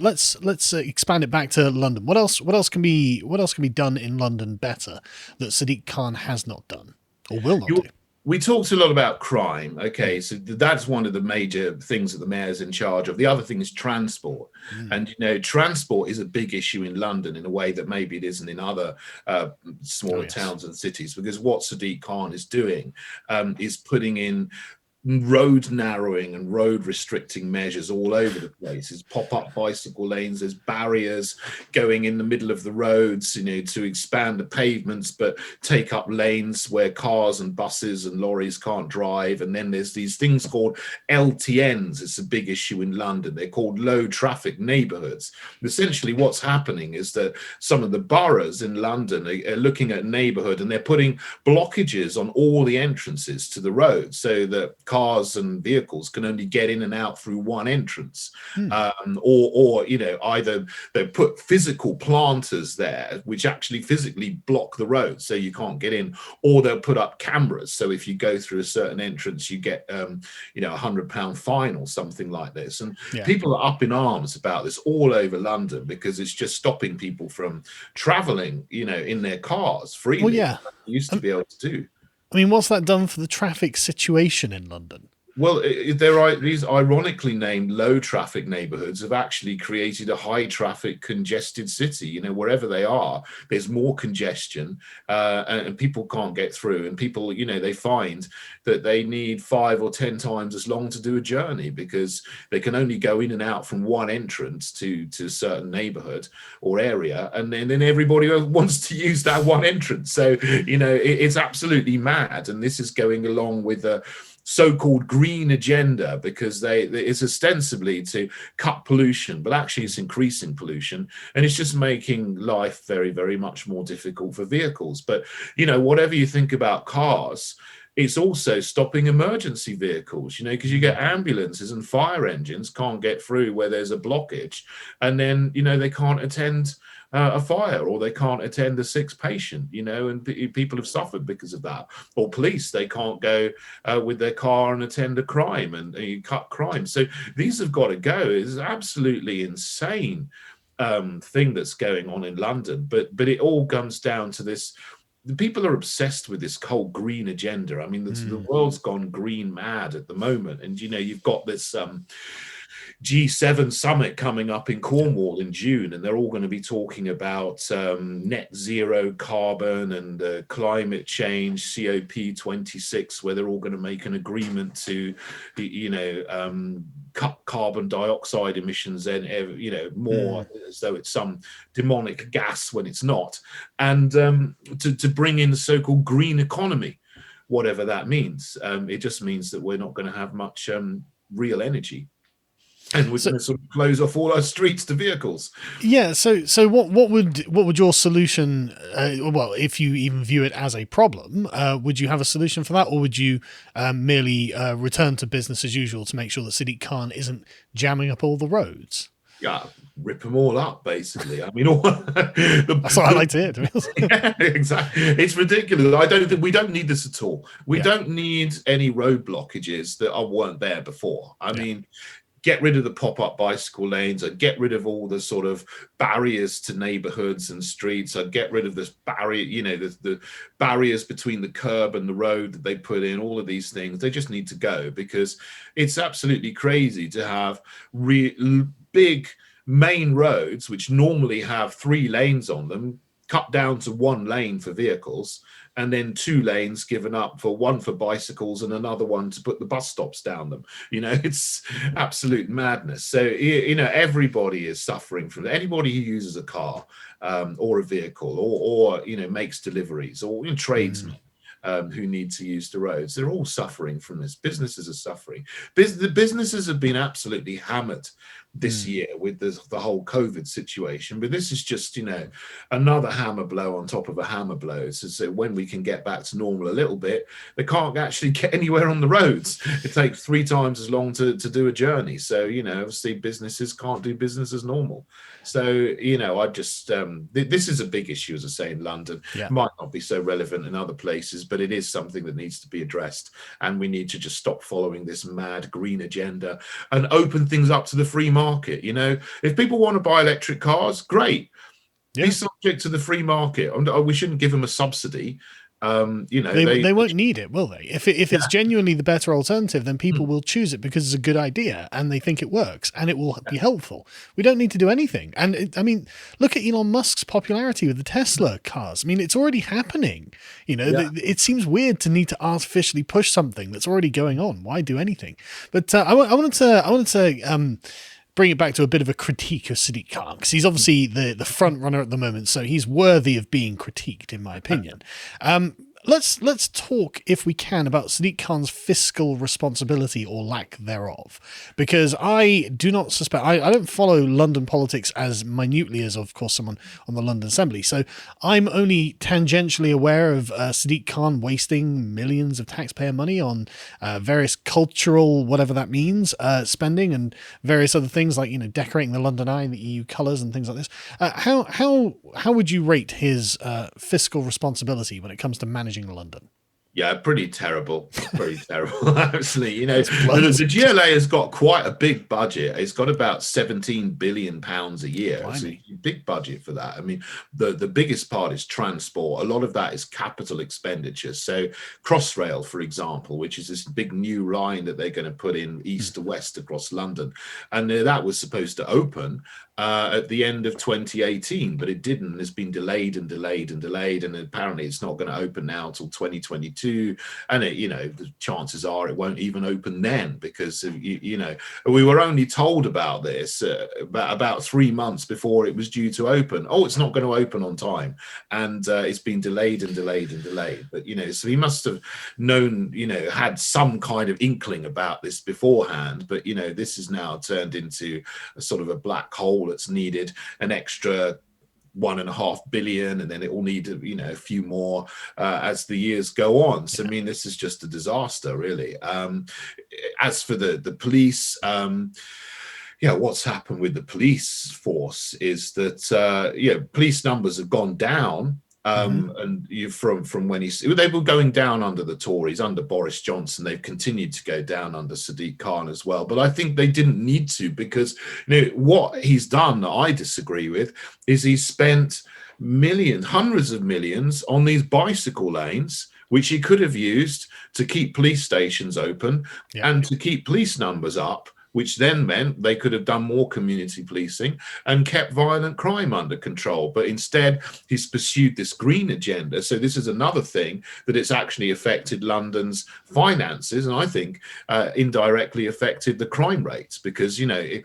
let's expand it back to London. What else can be done in London better that Sadiq Khan has not done or will not do? We talked a lot about crime. Okay, so that's one of the major things that the mayor's in charge of. The other thing is transport. Mm. And, transport is a big issue in London in a way that maybe it isn't in other Oh smaller yes. towns and cities, because what Sadiq Khan is doing is putting in road narrowing and road restricting measures all over the place. There's pop-up bicycle lanes, there's barriers going in the middle of the roads, to expand the pavements but take up lanes where cars and buses and lorries can't drive. And then there's these things called LTNs. It's a big issue in London. They're called low traffic neighborhoods. Essentially what's happening is that some of the boroughs in London are looking at a neighborhood and they're putting blockages on all the entrances to the road so that cars and vehicles can only get in and out through one entrance. Or either they put physical planters there which actually physically block the road so you can't get in, or they'll put up cameras so if you go through a certain entrance you get £100 fine or something like this. And people are up in arms about this all over London because it's just stopping people from traveling in their cars freely. Well, yeah, they used to be able to do. I mean, what's that done for the traffic situation in London? Well, there are these ironically named low traffic neighborhoods have actually created a high traffic congested city. Wherever they are, there's more congestion and people can't get through. And people, they find that they need 5 or 10 times as long to do a journey because they can only go in and out from one entrance to a certain neighborhood or area. And then everybody wants to use that one entrance. So, it's absolutely mad. And this is going along with the so-called green agenda because it's ostensibly to cut pollution, but actually it's increasing pollution and it's just making life very, very much more difficult for vehicles. But whatever you think about cars, it's also stopping emergency vehicles, because you get ambulances and fire engines can't get through where there's a blockage, and then they can't attend a fire, or they can't attend a sick patient, and people have suffered because of that. Or police, they can't go with their car and attend a crime and you cut crime. So these have got to go. It's absolutely insane thing that's going on in London, but it all comes down to this. The people are obsessed with this whole green agenda. I mean, the world's gone green mad at the moment, and you've got this G7 summit coming up in Cornwall in June, and they're all going to be talking about net zero carbon and climate change, COP26, where they're all going to make an agreement to, cut carbon dioxide emissions and more as though it's some demonic gas when it's not, and to bring in the so-called green economy, whatever that means. It just means that we're not going to have much real energy. And we're going to sort of close off all our streets to vehicles. Yeah. So what would your solution? Well, if you even view it as a problem, would you have a solution for that, or would you merely return to business as usual to make sure that Sadiq Khan isn't jamming up all the roads? Yeah, rip them all up, basically. I mean, that's what I like to hear. Yeah, exactly. It's ridiculous. We don't need this at all. We don't need any road blockages that weren't there before. I mean, get rid of the pop-up bicycle lanes. I'd get rid of all the sort of barriers to neighborhoods and streets. I'd get rid of this barrier, the barriers between the curb and the road that they put in. All of these things, they just need to go, because it's absolutely crazy to have big main roads, which normally have 3 lanes on them, cut down to 1 lane for vehicles, and then 2 lanes given up for one for bicycles and another one to put the bus stops down them. It's absolute madness. So, everybody is suffering from it. Anybody who uses a car or a vehicle or makes deliveries, or tradesmen who need to use the roads, they're all suffering from this. Businesses are suffering. The businesses have been absolutely hammered this year with the whole COVID situation, but this is just another hammer blow on top of a hammer blow. So when we can get back to normal a little bit, they can't actually get anywhere on the roads. It takes 3 times as long to do a journey. So obviously businesses can't do business as normal. So I just this is a big issue, as I say, in London. Might not be so relevant in other places, but it is something that needs to be addressed, and we need to just stop following this mad green agenda and open things up to the free market. market. If people want to buy electric cars, great. Yeah. Be subject to the free market. We shouldn't give them a subsidy. They won't need it, will they? If it's genuinely the better alternative, then people Mm. will choose it because it's a good idea and they think it works and it will be helpful. We don't need to do anything. And I mean, look at Elon Musk's popularity with the Tesla cars. I mean, it's already happening. It seems weird to need to artificially push something that's already going on. Why do anything? But I wanted to bring it back to a bit of a critique of Sadiq Khan, because he's obviously the front runner at the moment, so he's worthy of being critiqued, in my opinion. Let's talk, if we can, about Sadiq Khan's fiscal responsibility or lack thereof, because I do not suspect, I don't follow London politics as minutely as, of course, someone on the London Assembly, so I'm only tangentially aware of Sadiq Khan wasting millions of taxpayer money on various cultural, whatever that means, spending, and various other things like decorating the London Eye in the EU colours and things like this. How would you rate his fiscal responsibility when it comes to managing London? Yeah, pretty terrible. Pretty terrible, actually. The GLA has got quite a big budget. It's got about £17 billion a year. It's a big budget for that. I mean, the biggest part is transport. A lot of that is capital expenditure. So Crossrail, for example, which is this big new line that they're going to put in east to west across London. And that was supposed to open at the end of 2018, but it didn't. It's been delayed and delayed and delayed, and apparently it's not going to open now until 2022. And the chances are it won't even open then, because we were only told about this about 3 months before it was due to open. Oh, it's not going to open on time, and it's been delayed and delayed and delayed. But so he must have known, had some kind of inkling about this beforehand. But this is now turned into a sort of a black hole that's needed an extra 1.5 billion, and then it will need a few more as the years go on. So I mean, this is just a disaster, really. As for the police, what's happened with the police force is that police numbers have gone down. And from when they were going down under the Tories, under Boris Johnson, they've continued to go down under Sadiq Khan as well. But I think they didn't need to, because what he's done that I disagree with is he's spent millions, hundreds of millions on these bicycle lanes, which he could have used to keep police stations open and to keep police numbers up, which then meant they could have done more community policing and kept violent crime under control. But instead, he's pursued this green agenda. So this is another thing that it's actually affected London's finances, and I think indirectly affected the crime rates, because, the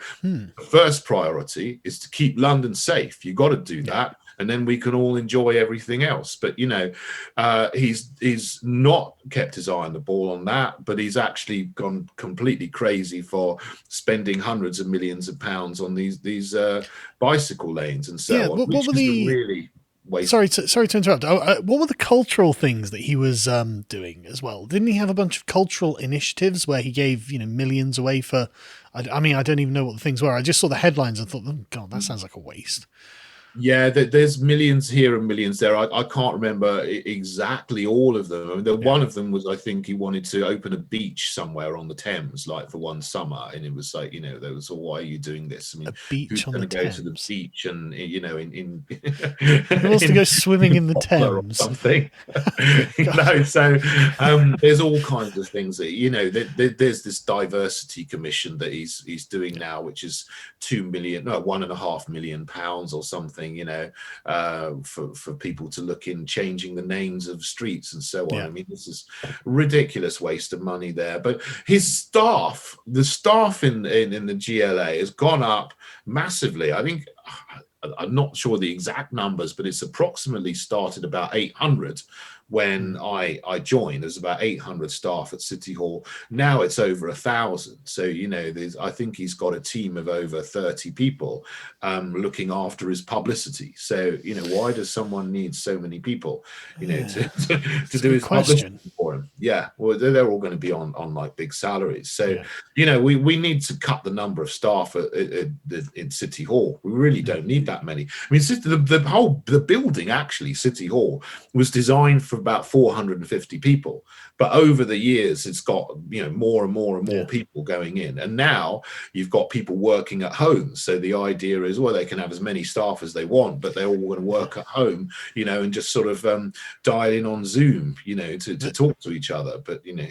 first priority is to keep London safe. You've got to do that. And then we can all enjoy everything else. But he's not kept his eye on the ball on that, but he's actually gone completely crazy for spending hundreds of millions of pounds on these bicycle lanes and so on, which is really Sorry to interrupt. What were the cultural things that he was doing as well? Didn't he have a bunch of cultural initiatives where he gave millions away for? I mean, I don't even know what the things were. I just saw the headlines and thought, oh, God, that sounds like a waste. Yeah, there's millions here and millions there. I can't remember exactly all of them. I mean, one of them was, I think he wanted to open a beach somewhere on the Thames, like for one summer, and it was like, there was, why are you doing this? I mean, a beach who's going to go Thames? to the beach and in who wants to go swimming in the Thames or something? There's all kinds of things that there's this diversity commission that he's doing now, which is £1.5 million or something. For people to look in changing the names of streets and so on. I mean, this is ridiculous waste of money there. But his staff, the staff in the GLA has gone up massively. I think, I'm not sure the exact numbers, but it's approximately started about 800 when I joined. There's about 800 staff at City Hall. Now it's over 1,000. So, I think he's got a team of over 30 people looking after his publicity. So, why does someone need so many people, to do his publicity for him? Yeah, well, they're all going to be on like big salaries. So, we need to cut the number of staff in City Hall. We really don't need that many. I mean, the building, actually, City Hall, was designed for for about 450 people. But over the years, it's got, you know, more and more and more people going in. And now you've got people working at home. So the idea is, well, they can have as many staff as they want, but they're all going to work at home, you know, and just sort of dial in on Zoom, you know, to talk to each other. But, you know.